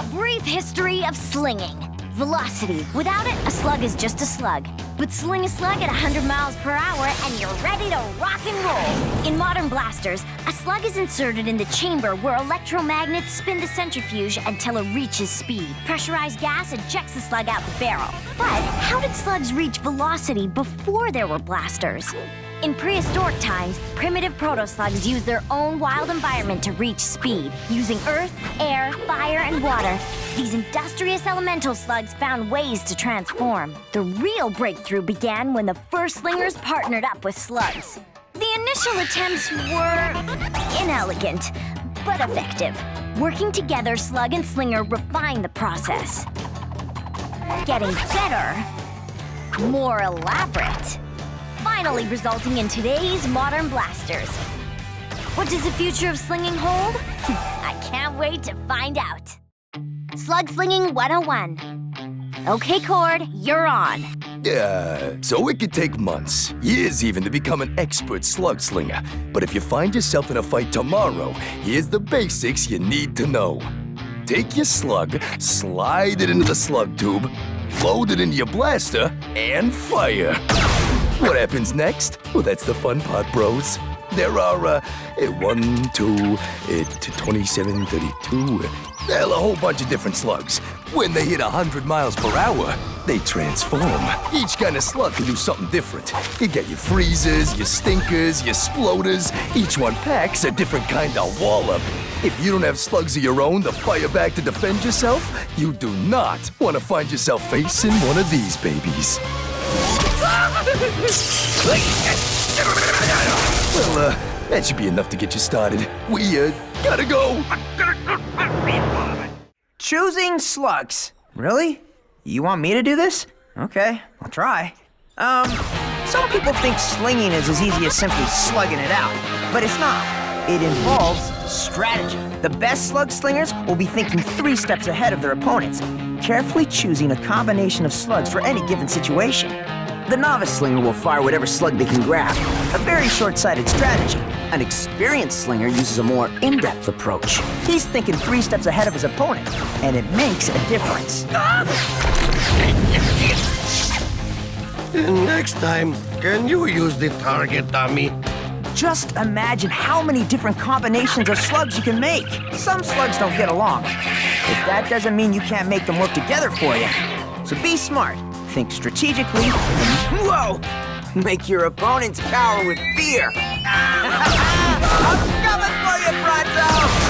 A brief history of slinging. Velocity. Without it, a slug is just a slug. But sling a slug at 100 miles per hour and you're ready to rock and roll. In modern blasters, a slug is inserted in the chamber where electromagnets spin the centrifuge until it reaches speed. Pressurized gas ejects the slug out the barrel. But how did slugs reach velocity before there were blasters? In prehistoric times, primitive proto-slugs used their own wild environment to reach speed, using earth, air, fire, and water. These industrious elemental slugs found ways to transform. The real breakthrough began when the first slingers partnered up with slugs. The initial attempts were inelegant, but effective. Working together, slug and slinger refined the process. Getting better, more elaborate, finally resulting in today's modern blasters. What does the future of slinging hold? I can't wait to find out. Slug Slinging 101. Okay, Cord, you're on. So it could take months, years even, to become an expert slug slinger. But if you find yourself in a fight tomorrow, here's the basics you need to know. Take your slug, slide it into the slug tube, load it into your blaster, and fire. What happens next? Well, that's the fun part, bros. There are, 1, 2, 27, 32, a whole bunch of different slugs. When they hit 100 miles per hour, they transform. Each kind of slug can do something different. You get your freezers, your stinkers, your sploders. Each one packs a different kind of wallop. If you don't have slugs of your own to fire back to defend yourself, you do not want to find yourself facing one of these babies. Well, that should be enough to get you started. We, gotta go. Choosing slugs. Really? You want me to do this? Okay, I'll try. Some people think slinging is as easy as simply slugging it out, but it's not. It involves strategy. The best slug slingers will be thinking 3 steps ahead of their opponents, carefully choosing a combination of slugs for any given situation. The novice slinger will fire whatever slug they can grab, a very short-sighted strategy. An experienced slinger uses a more in-depth approach. He's thinking 3 steps ahead of his opponent, and it makes a difference. Next time, can you use the target dummy? Just imagine how many different combinations of slugs you can make. Some slugs don't get along, but that doesn't mean you can't make them work together for you. So be smart. Think strategically, and whoa! Make your opponents cower with fear. I'm coming for you, Bronzo!